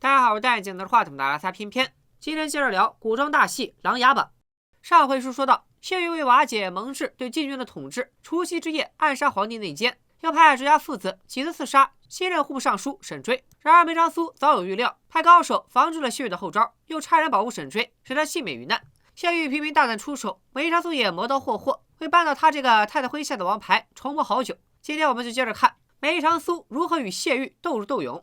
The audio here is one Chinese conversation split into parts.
大家好，我是戴眼镜拿着话筒的阿拉萨偏偏。今天接着聊古装大戏《琅琊榜》。上回书说到，谢玉为瓦解蒙挚对禁军的统治，除夕之夜暗杀皇帝内奸，又派哲家父子几次刺杀新任户部尚书沈追。然而梅长苏早有预料，派高手防住了谢玉的后招，又差人保护沈追，使他幸免于难。谢玉频频大胆出手，梅长苏也磨刀霍霍，为扳倒他这个太子麾下的王牌筹谋好久。今天我们就接着看梅长苏如何与谢玉斗智斗勇。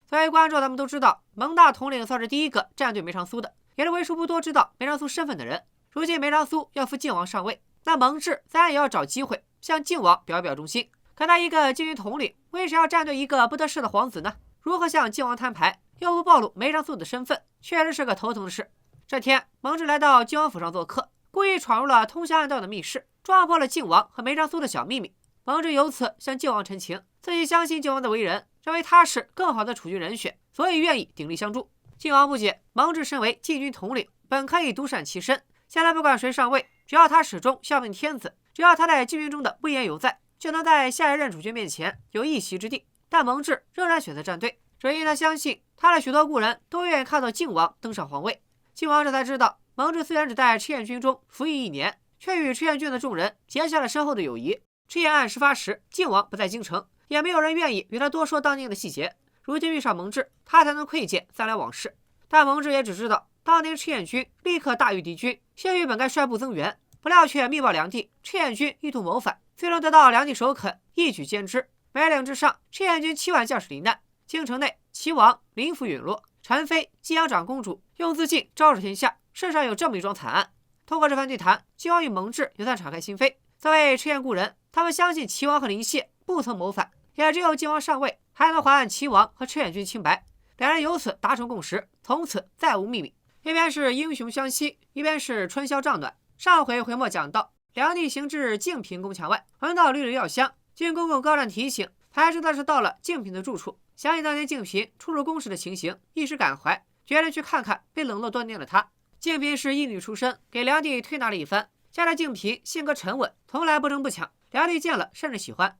作为观众，咱们都知道蒙大统领算是第一个站队梅长苏的，也是为数不多知道梅长苏身份的人。如今梅长苏要扶靖王上位，那蒙挚自然也要找机会向靖王表表忠心。可他一个禁军统领，为啥要站队一个不得势的皇子呢？如何向靖王摊牌，又不暴露梅长苏的身份，确实是个头疼的事。这天，蒙挚来到靖王府上做客，故意闯入了通向暗道的密室，撞破了靖王和梅长苏的小秘密。蒙挚由此向靖王陈情，自己相信靖王的为人，认为他是更好的储君人选，所以愿意鼎力相助。靖王不解，蒙挚身为禁军统领，本可以独善其身，现在不管谁上位，只要他始终效命天子，只要他在禁军中的威严犹在，就能在下一任主君面前有一席之地。但蒙挚仍然选择站队，只因他相信他的许多故人都愿意看到靖王登上皇位。靖王这才知道，蒙挚虽然只在赤焰军中服役1年，却与赤焰军的众人结下了深厚的友谊。赤焰案事发时，靖王不在京城，也没有人愿意与他多说当年的细节。如今遇上蒙挚，他才能窥见三来往事。但蒙挚也只知道，当年赤焰军立刻大遇敌军，谢玉本该率部增援，不料却密报梁帝，赤焰军意图谋反，最终得到梁帝首肯，一举歼之。百领之上，赤焰军7万将士罹难。京城内，齐王临府陨落，陈妃、姬阳长公主用自尽昭示天下，世上有这么一桩惨案。通过这番对谈，靖王与蒙挚也算敞开心扉。作为赤焰故人，他们相信齐王和林谢不曾谋反，也只有靖王上位，还能还齐王和赤焰军清白。两人由此达成共识，从此再无秘密。一边是英雄相惜，一边是春宵帐暖。上回回末讲到，梁帝行至静平宫墙外，闻到绿柳药香，经公公高湛提醒，才知道是到了静平的住处。想起当年静平出入宫时的情形，一时感怀，决定去看看被冷落多年的他。静平是义女出身，给梁帝推拿了一番。加上静平性格沉稳，从来不争不抢，梁帝见了甚至喜欢。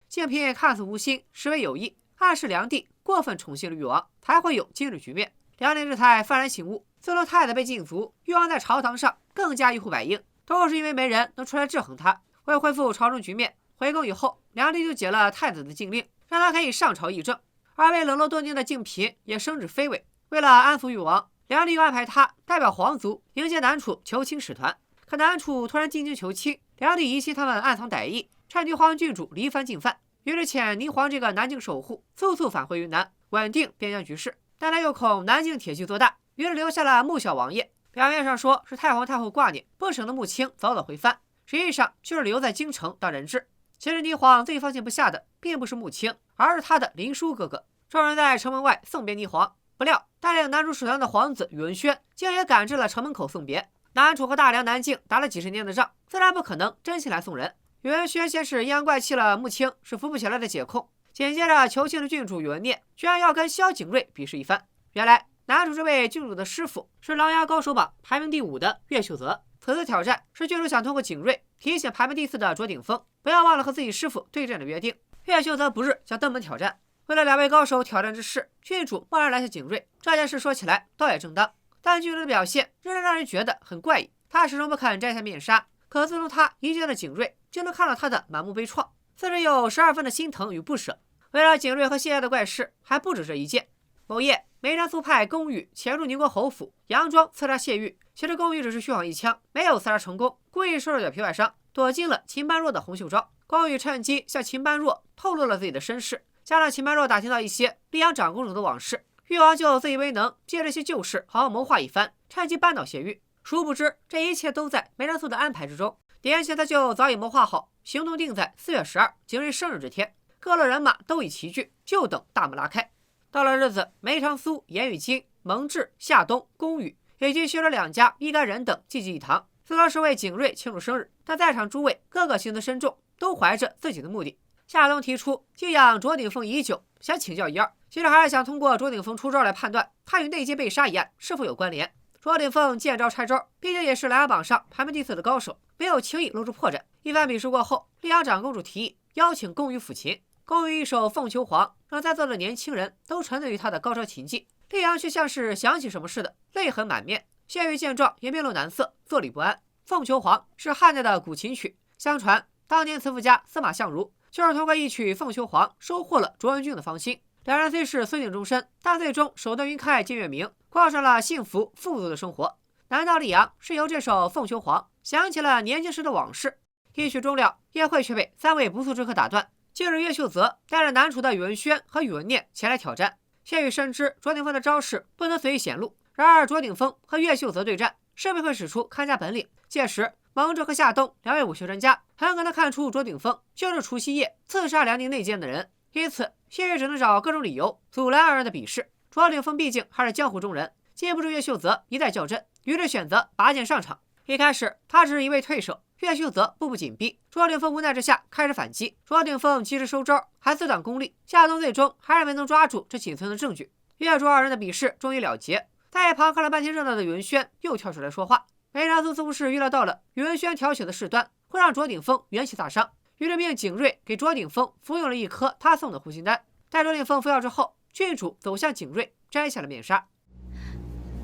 静平看似无心，实为有意，暗示梁帝过分宠幸了誉王，才会有今日局面。梁帝这才幡然醒悟，自从太子被禁足，誉王在朝堂上更加一呼百应，都是因为没人能出来制衡他。为恢复朝中局面，回宫以后，梁帝就解了太子的禁令，让他可以上朝议政。而被冷落多年的静平也升至妃尉。为了安抚誉王，梁帝又安排他代表皇族迎接南楚求亲使团。可南楚突然进京求亲，梁帝疑心他们暗藏歹意，趁霓凰郡主离藩进犯，于是遣霓凰这个南境守护速速返回云南，稳定边疆局势。但他又恐南境铁骑做大，于是留下了穆小王爷。表面上说是太皇太后挂念，不省得穆青早早回藩，实际上就是留在京城当人质。其实霓凰最放心不下的并不是穆青，而是他的林殊哥哥。众人在城门外送别霓凰，不料带领南楚使团的皇子宇文轩竟也赶至了城门口送别。南楚和大梁、南境打了几十年的仗，自然不可能真心来送人。宇文轩先是阴阳怪气了穆青是扶不起来的解控，紧接着求亲的郡主宇文念居然要跟萧景睿比试一番。原来南楚这位郡主的师傅是琅琊高手榜排名第5的岳秀泽，此次挑战是郡主想通过景睿提醒排名第4的卓鼎峰不要忘了和自己师傅对阵的约定。岳秀泽不日将登门挑战，为了2位高手挑战之事，郡主贸然拦下景睿，这件事说起来倒也正当。但郡主的表现仍然让人觉得很怪异，他始终不肯摘下面纱，可自从他一见了景睿，就能看到他的满目悲怆，似是有12分的心疼与不舍。为了景睿和谢爷的怪事，还不止这一件。某夜，梅长苏派宫羽潜入宁国侯府，佯装刺杀谢玉。其实宫羽只是虚晃一枪，没有刺杀成功，故意受了点皮外伤，躲进了秦般若的洪秀招。宫羽趁机向秦般若透露了自己的身世，加上秦般若打听到一些溧阳长公主的往事，誉王就自以为能借这些旧事好好谋划一番，趁机扳倒谢玉。殊不知这一切都在梅长苏的安排之中，点前他就早已谋划好，行动定在4月12景睿生日这天，各路人马都已齐聚，就等大门拉开。到了日子，梅长苏、颜雨金、蒙挚、夏冬、宫羽以及薛者2家一干人等聚集一堂，虽说是为景睿庆祝生日，但在场诸位个个行得深重，都怀着自己的目的。夏冬提出敬仰卓鼎凤已久，想请教一二，其实还是想通过卓鼎凤出招来判断他与内奸被杀一案是否有关联。卓鼎凤见招拆招，毕竟也是琅琊榜上排名第4的高手，没有轻易露出破绽。一番比试过后，丽阳长公主提议邀请宫羽抚琴。宫羽一首《凤求凰》，让在座的年轻人都沉醉于他的高超琴技。丽阳却像是想起什么似的，泪痕满面。谢玉见状也面露难色，坐立不安。《凤求凰》是汉代的古琴曲，相传当年词赋家司马相如就是通过一曲《凤求凰》收获了卓文君的芳心。两人虽是私定终身，但最终手段云开见月明，过上了幸福富足的生活。难道丽阳是由这首《凤求凰》想起了年轻时的往事？一曲终了，宴会却被3位不速之客打断。近日，岳秀泽带着南楚的宇文轩和宇文念前来挑战。谢玉深知卓鼎峰的招式不能随意显露，然而卓鼎峰和岳秀泽对战，势必会使出看家本领。届时，蒙挚和夏冬2位武学专家很可能看出卓鼎峰就是除夕夜刺杀梁宁内奸的人，因此谢玉只能找各种理由阻拦2人的比试。卓鼎峰毕竟还是江湖中人，禁不住岳秀泽一再较真，于是选择拔剑上场。一开始，他只是一味退守，岳秀泽步步紧逼，卓鼎峰无奈之下开始反击。卓鼎峰及时收招，还自断功力。夏冬最终还是没能抓住这仅存的证据。岳卓2人的比试终于了结。在一旁看了半天热闹的宇文轩又跳出来说话。梅长苏似乎是预料到了宇文轩挑起的事端会让卓鼎峰元气大伤，于是命景睿给卓鼎峰服用了一颗他送的护心丹。待卓鼎峰服药之后，郡主走向景睿，摘下了面纱。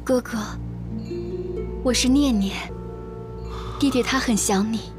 哥哥，我是念念，弟弟他很想你。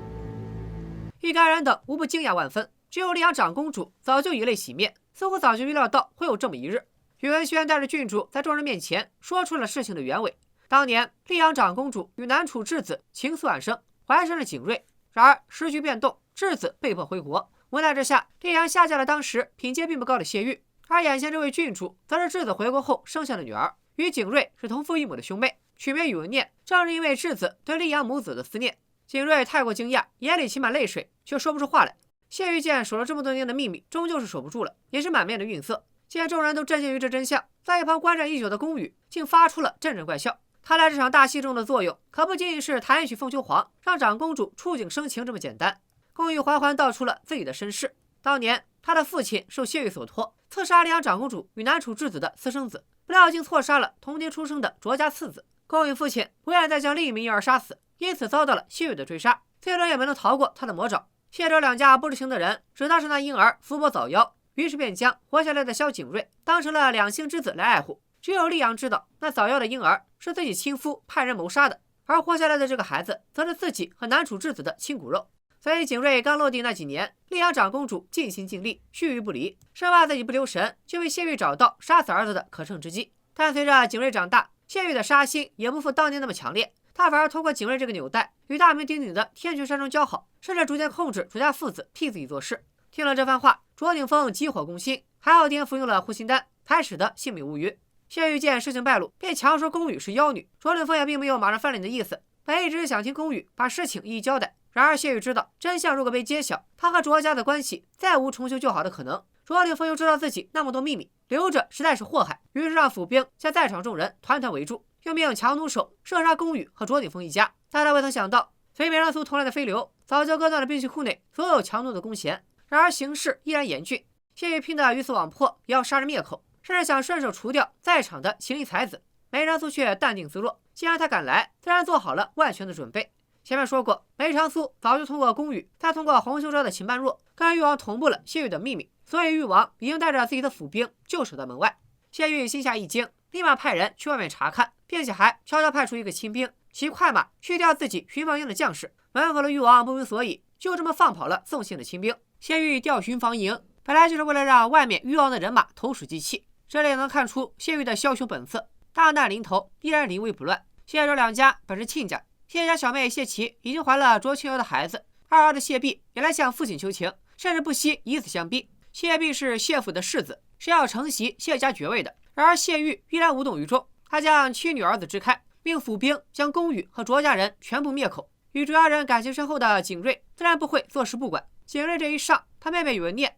一干人等无不惊讶万分，只有丽阳长公主早就以泪洗面，似乎早就预料到会有这么一日。宇文轩带着郡主在众人面前说出了事情的原委。当年丽阳长公主与南楚质子情愫暗生，怀上了景睿。然而时局变动，质子被迫回国，无奈之下，丽阳下嫁了当时品阶并不高的谢玉。而眼前这位郡主，则是质子回国后生下的女儿，与景睿是同父异母的兄妹，取名宇文念。正是因为质子对丽阳母子的思念，景睿太过惊讶，眼里噙满泪水，却说不出话来。谢玉见守了这么多年的秘密，终究是守不住了，也是满面的愠色。见众人都震惊于这真相，在一旁观战已久的宫羽竟发出了阵阵怪笑。他在这场大戏中的作用，可不仅仅是弹一曲《凤求凰》，让长公主触景生情这么简单。宫羽缓缓道出了自己的身世。当年他的父亲受谢玉所托，刺杀丽阳长公主与南楚质子的私生子，不料竟错杀了同年出生的卓家次子。宫羽父亲不愿再将另一名婴儿杀死，因此遭到了谢玉的追杀，最终也没能逃过他的魔爪。谢卓2家不知情的人只当是那婴儿伏魔早夭，于是便将活下来的萧景睿当成了2星之子来爱护。只有丽阳知道，那早夭的婴儿是自己亲夫派人谋杀的，而活下来的这个孩子，则是自己和南楚质子的亲骨肉。所以景睿刚落地那几年，丽阳长公主尽心尽力，须臾不离，生怕自己不留神就被谢玉找到杀死儿子的可乘之机。但随着景睿长大，谢玉的杀心也不复当年那么强烈，他反而通过景睿这个纽带，与大名鼎鼎的天泉山中交好，甚至逐渐控制卓家父子替自己做事。听了这番话，卓鼎峰急火攻心，还好爹服用了护心丹，才使得性命无虞。谢玉见事情败露，便强说宫羽是妖女。卓鼎峰也并没有马上翻脸的意思，本意只是想听宫羽把事情一一交代。然而谢玉知道，真相如果被揭晓，他和卓家的关系再无重修旧好的可能。卓鼎峰又知道自己那么多秘密，留着实在是祸害，于是让府兵将在场众人团团围住，又命强弩手射杀宫羽和卓鼎峰一家。但他未曾想到，随梅长苏同来的飞流早就割断了兵器库内所有强弩的弓弦。然而形势依然严峻，谢玉拼得鱼死网破，也要杀人灭口，甚至想顺手除掉在场的麒麟才子。梅长苏却淡定自若，既然他敢来，自然做好了万全的准备。前面说过，梅长苏早就通过宫羽，再通过洪秀昭的秦般若，跟誉王同步了谢玉的秘密，所以誉王已经带着自己的府兵就守在门外。谢玉心下一惊，立马派人去外面查看，并且还悄悄派出一个亲兵，骑快马去掉自己巡防营的将士。门口的誉王不明所以，就这么放跑了送信的亲兵。谢玉调巡防营，本来就是为了让外面誉王的人马投鼠忌器，这里也能看出谢玉的枭雄本色。大难临头，依然临危不乱。谢卓2家本是亲家，谢家小妹谢琪已经怀了卓清瑶的孩子，二儿子谢弼也来向父亲求情，甚至不惜以死相逼。谢弼是谢府的世子，是要承袭谢家爵位的。然而谢玉依然无动于衷，他将妻女儿子支开，命府兵将宫羽和卓家人全部灭口。与卓家人感情深厚的景睿自然不会坐视不管。景睿这一上，他妹妹宇文念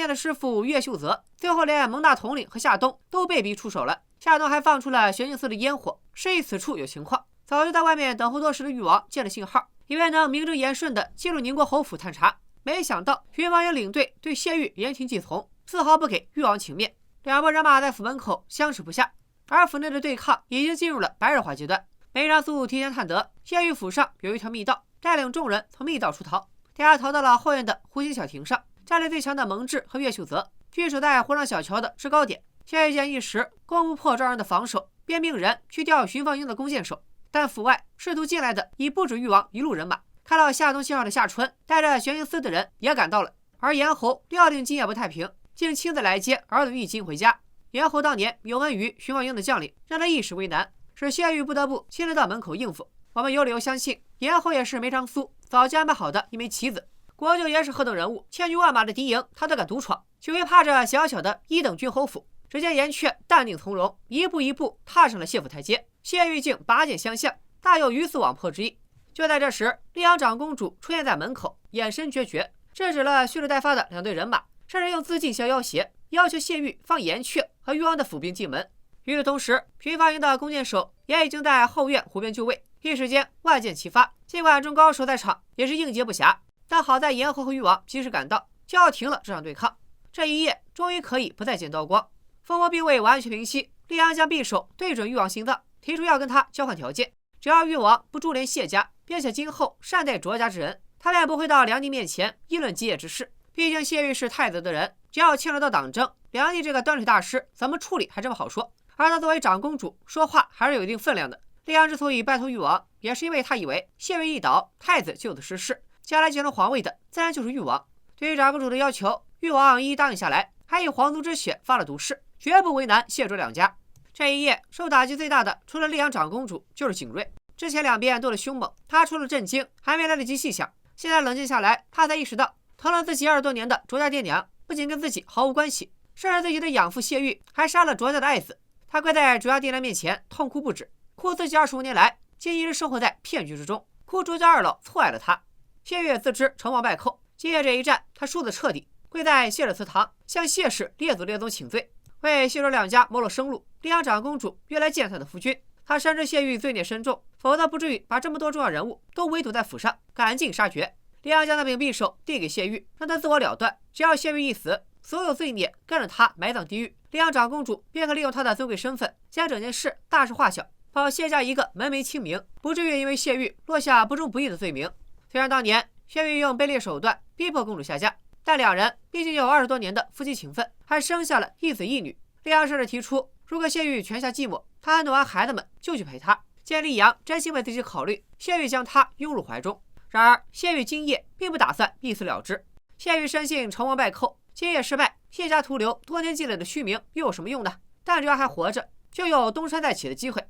的师傅岳秀泽，最后连蒙大统领和夏冬都被逼出手了。夏冬还放出了玄镜寺的烟火，示意此处有情况。早就在外面等候多时的誉王见了信号，以为能名正言顺地进入宁国侯府探查，没想到巡防营领队对谢玉言听计从，丝毫不给誉王情面。2拨人马在府门口相持不下，而府内的对抗已经进入了白热化阶段。梅长苏提前探得谢玉府上有一条密道，带领众人从密道出逃。大家逃到了后院的湖心小亭上，战力最强的蒙挚和岳秀泽据守在湖上小桥的制高点。谢玉见一时攻不破赵人的防守，便命人去调巡防营的弓箭手。但府外试图进来的已不止誉王一路人马，看到夏东信号的夏春带着玄营司的人也赶到了。而严侯料定今夜不太平，竟亲自来接儿子玉京回家。严侯当年有恩于巡防营的将领，让他一时为难，使谢玉不得不亲自到门口应付。我们有理由相信，严侯也是梅长苏早就安排好的一枚棋子。国舅也是何等人物，千军万马的敌营他都敢独闯，就会怕这小小的一等军侯府。只见严阙淡定从容，一步一步踏上了谢府台阶。谢玉竟拔剑相向，大有鱼死网破之意。就在这时，溧阳长公主出现在门口，眼神决绝，制止了蓄势待发的2队人马，甚至用自尽相要挟，要求谢玉放严阙和誉王的府兵进门。与此同时，巡防营的弓箭手也已经在后院湖边就位，一时间万箭齐发。尽管众高手在场也是应接不暇，但好在严侯和誉王及时赶到，就要停了这场对抗。这一夜终于可以不再见刀光。风波并未完全平息，溧阳将匕首对准誉王心脏，提出要跟他交换条件，只要誉王不株连谢家，并且今后善待卓家之人，他便不会到梁帝面前议论基业之事。毕竟谢玉是太子的人，只要牵扯到党争，梁帝这个端水大师怎么处理还这么好说。而他作为长公主，说话还是有一定分量的。溧阳之所以拜托誉王，也是因为他以为谢玉一倒，太子就此失势，将来继承皇位的自然就是誉王。对于长公主的要求，誉王一一答应下来，还以皇族之血发了毒誓，绝不为难谢卓两家。这一夜受打击最大的，除了溧阳长公主，就是景睿。之前两边斗得凶猛，他除了震惊，还没来得及细想。现在冷静下来，他才意识到，疼了自己20多年的卓家爹娘，不仅跟自己毫无关系，甚至自己的养父谢玉还杀了卓家的爱子。他跪在卓家爹娘面前痛哭不止，哭自己25年来竟一直生活在骗局之中，哭卓家二老错爱了他。谢玉自知成王败寇，今夜这一战他输得彻底，跪在谢氏祠堂向谢氏列祖列宗请罪，为谢卓两家谋了生路。溧阳长公主越来见他的夫君，他深知谢玉罪孽深重，否则不至于把这么多重要人物都围堵在府上，赶尽杀绝。溧阳将那柄匕首递给谢玉，让他自我了断，只要谢玉一死，所有罪孽跟着他埋葬地狱。溧阳长公主便可利用她的尊贵身份，将整件事大事化小，保谢家一个门楣清明，不至于因为谢玉落下不忠不义的罪名。虽然当年谢玉用卑劣手段逼迫公主下嫁，但两人毕竟有20多年的夫妻情分，还生下了一子一女。溧阳甚至提出，如果谢玉泉下寂寞，他安顿完孩子们就去陪他。见溧阳真心为自己考虑，谢玉将他拥入怀中。然而谢玉今夜并不打算一死了之。谢玉深信成王败寇，今夜失败，谢家徒留多年积累的虚名又有什么用呢？但只要还活着，就有东山再起的机会。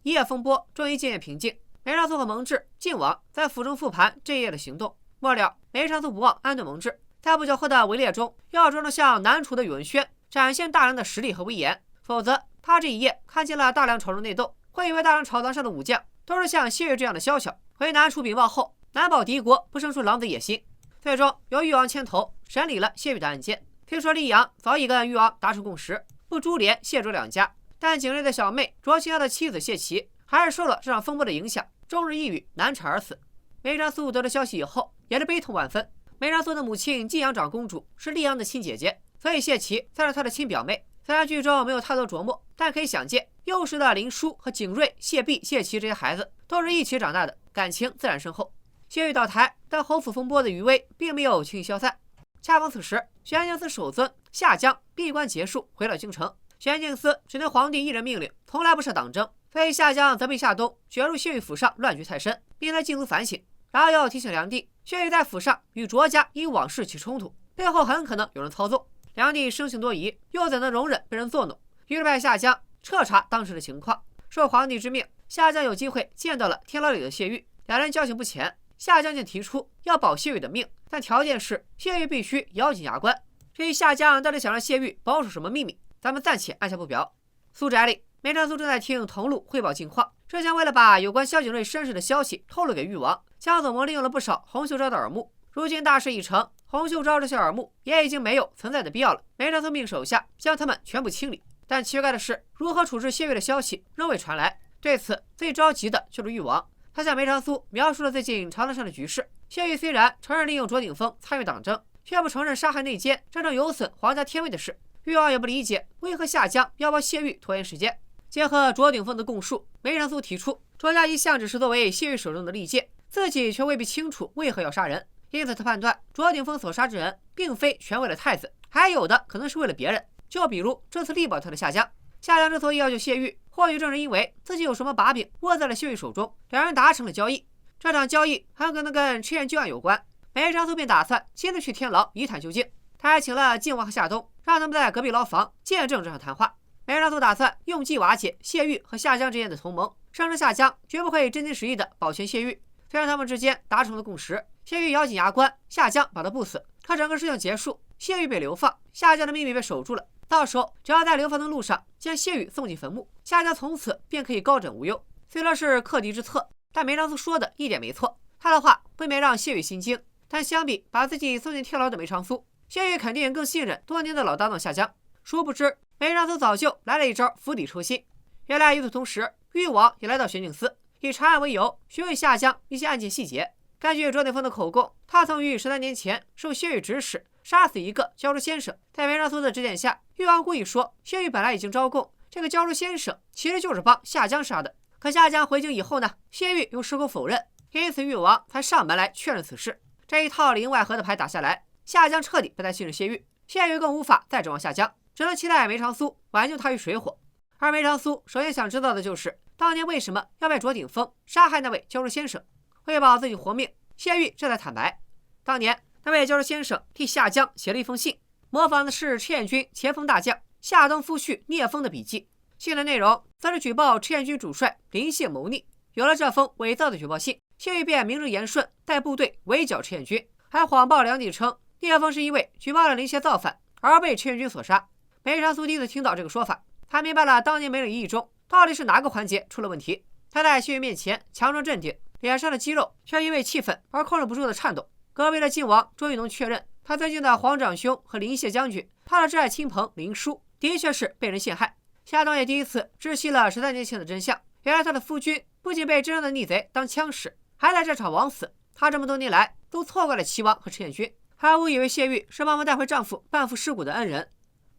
一夜风波终于渐渐平静，梅长苏和蒙挚、晋王在府中复盘这一夜的行动。末了，梅长苏不忘安顿蒙挚，在不久后的围猎中，要装得像南楚的宇文轩，展现大梁的实力和威严，否则他这一夜看见了大梁朝中内斗，会以为大梁朝堂上的武将都是像谢玉这样的宵小。回南楚禀报后，难保敌国不生出狼子野心。最终由誉王牵头审理了谢玉的案件。听说溧阳早已跟誉王达成共识，不株连谢卓两家，但景睿的小妹卓清瑶的妻子谢琦还是受了这场风波的影响，终日抑郁难产而死。梅长苏得知消息以后也是悲痛万分。梅长苏的母亲晋阳长公主是溧阳的亲姐姐，所以谢琦算是他的亲表妹。虽然剧中没有太多琢磨，但可以想见，幼时的林殊和景睿、谢弼、谢琦这些孩子都是一起长大的，感情自然深厚。谢玉倒台，但侯府风波的余威并没有轻易消散。恰逢此时，玄镜司首尊夏江闭关结束，回到京城。玄镜司只听皇帝一人命令，从来不设党争，所以夏江责备夏冬卷入谢玉府上乱局太深，令他禁足反省。然后又提醒梁帝，谢玉在府上与卓家因往事起冲突，背后很可能有人操纵。梁帝生性多疑，又怎能容忍被人作弄？于是派夏江彻查当时的情况。受皇帝之命，夏江有机会见到了天牢里的谢玉，两人交情不浅。夏江竟提出要保谢玉的命，但条件是谢玉必须咬紧牙关。至于夏江到底想让谢玉保守什么秘密，咱们暂且按下不表。苏宅里，梅长苏正在听桐路汇报近况。之前为了把有关萧景睿身世的消息透露给誉王，江左盟利用了不少洪秀昭的耳目。如今大事已成，洪秀昭这些耳目也已经没有存在的必要了。梅长苏命手下将他们全部清理。但奇怪的是，如何处置谢玉的消息仍未传来。对此最着急的就是誉王。他向梅长苏描述了最近朝堂上的局势。谢玉虽然承认利用卓鼎峰参与党争，却不承认杀害内奸这种有损皇家天威的事。誉王也不理解为何夏江要帮谢玉拖延时间。结合卓鼎峰的供述，梅长苏提出，卓家一向只是作为谢玉手中的利剑，自己却未必清楚为何要杀人，因此他判断卓鼎峰所杀之人并非全为了太子，还有的可能是为了别人。就比如这次力保他的夏江，夏江之所以要救谢玉，或许正是因为自己有什么把柄握在了谢玉手中，两人达成了交易。这场交易很可能跟赤焰军案有关，梅长苏便打算亲自去天牢一探究竟。他还请了靖王和夏冬，让他们在隔壁牢房见证这场谈话。梅长苏打算用计瓦解谢玉和夏江之间的同盟，声称夏江绝不会真心实意地保全谢玉。虽然他们之间达成了共识，谢玉咬紧牙关，夏江把他不死。可整个事情结束，谢玉被流放，夏江的秘密被守住了。到时候只要在流放的路上将谢玉送进坟墓，夏江从此便可以高枕无忧。虽说是克敌之策，但梅长苏说的一点没错。他的话不免让谢玉心惊，但相比把自己送进天牢的梅长苏，谢玉肯定更信任多年的老搭档夏江。殊不知梅长苏早就来了一招釜底抽薪。原来与此同时，誉王也来到玄镜司，以查案为由询问夏江一些案件细节。根据卓鼎峰的口供，他曾于13年前受谢玉指使杀死一个教书先生。在梅长苏的指点下，誉王故意说谢玉本来已经招供，这个教书先生其实就是帮夏江杀的。可夏江回京以后呢，谢玉又矢口否认，因此誉王才上门来确认此事。这一套里应外合的牌打下来，夏江彻底不再信任谢玉，谢玉更无法再指望夏江，只能期待梅长苏挽救他于水火。而梅长苏首先想知道的就是当年为什么要派卓鼎峰杀害那位教书先生。为保自己活命，谢玉这才坦白，当年那位教书先生替夏江写了一封信，模仿的是赤焰军前锋大将夏冬夫婿聂风的笔记，信的内容则是举报赤焰军主帅林谢谋逆。有了这封伪造的举报信，谢玉便名正言顺带部队围剿赤焰军，还谎报梁帝称聂风是因为举报了林谢造反而被赤焰军所杀。梅长苏第一次听到这个说法，他明白了当年梅岭一役中到底是哪个环节出了问题。他在谢玉面前强装镇定，脸上的肌肉却因为气愤而控制不住的颤抖。隔壁的靖王终于能确认，他尊敬的皇长兄和林谢将军，他的挚爱亲朋林殊的确是被人陷害。夏冬也第一次知悉了13年前的真相，原来他的夫君不仅被真正的逆贼当枪使，还在这场枉死。他这么多年来都错怪了齐王和赤焰军，还误以为谢玉是帮忙带回丈夫半副尸骨的恩人。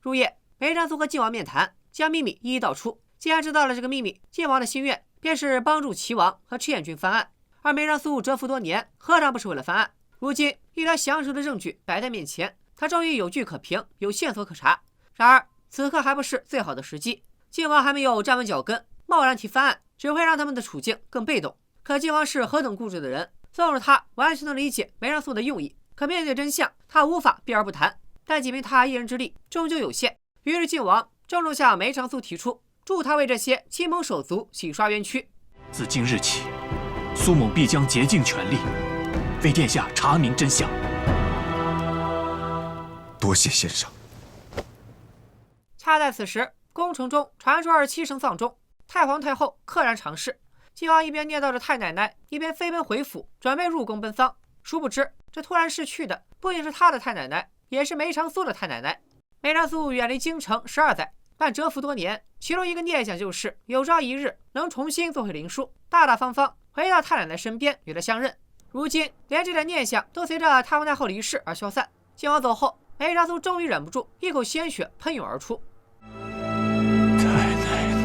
入夜，梅长苏和靖王面谈，将秘密一一道出。既然知道了这个秘密，靖王的心愿便是帮助齐王和赤焰军翻案。而梅长苏蛰伏多年，何尝不是为了翻案？如今一堆详实的证据摆在面前，他终于有据可凭，有线索可查。然而此刻还不是最好的时机，靖王还没有站稳脚跟，贸然提翻案，只会让他们的处境更被动。可靖王是何等固执的人，纵使他完全能理解梅长苏的用意，可面对真相，他无法避而不谈。但仅凭他一人之力，终究有限。于是靖王郑重向梅长苏提出，助他为这些亲朋手足洗刷冤屈。自今日起，苏某必将竭尽全力，为殿下查明真相。多谢先生。恰在此时，宫城中传出27声丧钟，太皇太后溘然长逝。靖王一边念叨着太奶奶，一边飞奔回府，准备入宫奔丧。殊不知，这突然逝去的不仅是他的太奶奶，也是梅长苏的太奶奶。梅长苏远离京城12载，但蛰伏多年，其中一个念想就是有朝一日能重新做回林殊，大大方方回到太奶奶身边与她相认。如今连这点念想都随着太皇太后离世而消散。靖王走后，梅长苏终于忍不住，一口鲜血喷涌而出。太奶奶。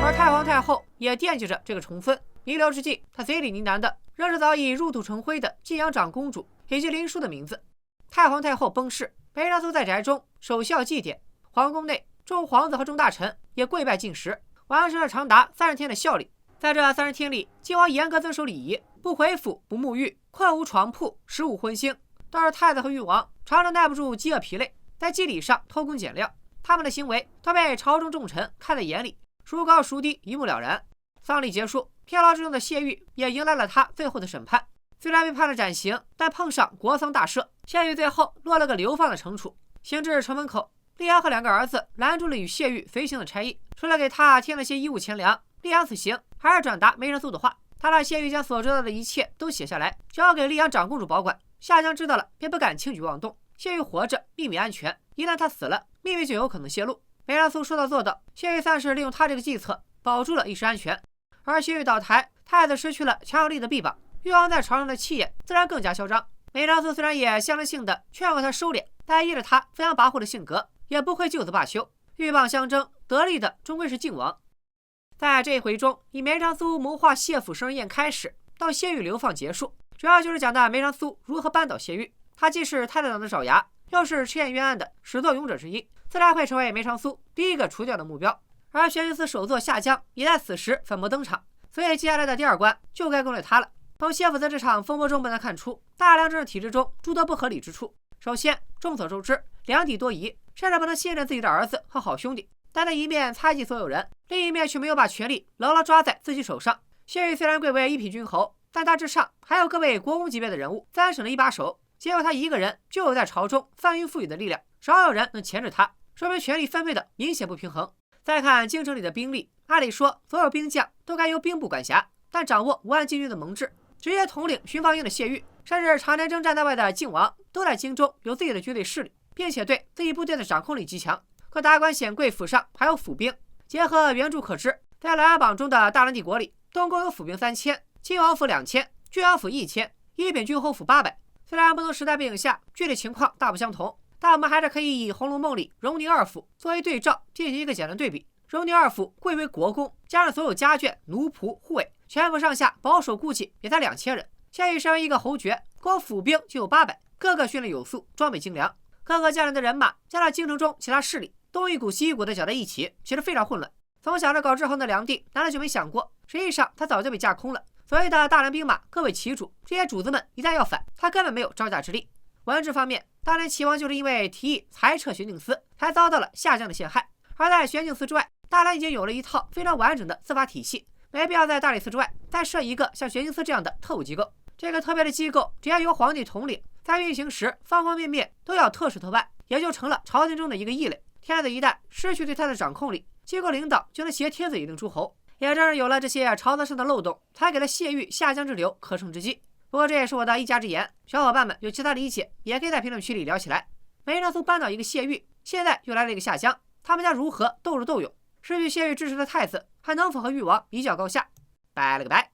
而太皇太后也惦记着这个重孙，弥留之际，她嘴里呢喃的仍是早已入土成灰的晋阳长公主以及林殊的名字。太皇太后崩逝，梅长苏在宅中守孝祭典，皇宫内众皇子和众大臣也跪拜进食，完成了长达30天的孝礼。在这30天里，靖王严格遵守礼仪，不回府，不沐浴，困无床铺，食无荤腥。倒是太子和誉王常常耐不住饥饿疲累，在祭礼上偷工减料，他们的行为都被朝中重臣看在眼里，孰高孰低一目了然。丧礼结束，天牢之中的谢玉也迎来了他最后的审判。虽然被判了斩刑，但碰上国丧大赦，谢玉最后落了个流放的惩处。行至城门口，厉阳和2个儿子拦住了与谢玉随行的差役，除了给他添了些衣物钱粮，厉阳此行还是转达梅长苏的话，他让谢玉将所知道的一切都写下来，交给厉阳长公主保管。夏江知道了，便不敢轻举妄动。谢玉活着，秘密安全；一旦他死了，秘密就有可能泄露。梅长苏说到做到，谢玉算是利用他这个计策，保住了一时安全。而谢玉倒台，太子失去了强有力的臂膀，誉王在朝上的气焰自然更加嚣张。梅长苏虽然也象征性的劝过他收敛，但依着他飞扬跋扈的性格，也不会就此罢休。鹬蚌相争，得利的终归是靖王。在这一回中，以梅长苏谋划谢府生日宴开始，到谢玉流放结束，主要就是讲的梅长苏如何扳倒谢玉。他既是太子党的爪牙，又是赤焰冤案的始作俑者之一，自然会成为梅长苏第一个除掉的目标。而玄镜司首座夏江也在此时粉墨登场，所以接下来的第二关就该攻略他了。从谢府在这场风波中不难看出，大梁政治体制中诸多不合理之处。首先，众所周知，梁帝多疑，甚至不能信任自己的儿子和好兄弟，但他一面猜忌所有人，另一面却没有把权力牢牢抓在自己手上。谢玉虽然贵为一品君侯，但他之上还有各位国公级别的人物，三省的一把手，结果他一个人就有在朝中翻云覆雨的力量，少有人能钳制他，说明权力分配的明显不平衡。再看京城里的兵力，按理说所有兵将都该由兵部管辖，但掌握5万禁军的蒙挚，直接统领巡防营的谢玉，甚至常年征战在外的靖王，都在京中有自己的军队势力，并且对自己部队的掌控力极强。可达官显贵府上还有府兵，结合原著可知，在琅琊榜中的大梁帝国里，东宫有府兵3000，亲王府2000，郡王府1000，一品君侯府800。虽然不同时代背景下具体情况大不相同，但我们还是可以以《红楼梦》里荣宁二府作为对照，进行一个简单对比。荣宁二府贵为国公，加上所有家眷、奴仆、护卫，全府上下保守估计也才2000人。谢玉身为一个侯爵，光府兵就有800，个个训练有素，装备精良。各个将领的人马加上京城中其他势力，东一股西一股的搅在一起，其实非常混乱。从想着搞制衡的梁帝，难道就没想过，实际上他早就被架空了？所谓的大梁兵马各为其主，这些主子们一旦要反，他根本没有招架之力。文治方面，大连齐王就是因为提议裁撤玄镜司，才遭到了下江的陷害。而在玄镜司之外，大连已经有了一套非常完整的司法体系，没必要在大理寺之外再设一个像玄镜司这样的特务机构。这个特别的机构只要由皇帝统领，在运行时方方面面都要特事特办，也就成了朝廷中的一个异类。天子一旦失去对他的掌控力，机构领导就能挟天子以令诸侯。也正是有了这些朝堂上的漏洞，才给了谢玉下江之流可乘之机。不过这也是我的一家之言，小伙伴们有其他理解，也可以在评论区里聊起来。梅长苏扳倒一个谢玉，现在又来了一个下江，他们家如何斗智斗勇？失去谢玉支持的太子，还能否和誉王一较高下？拜了个拜。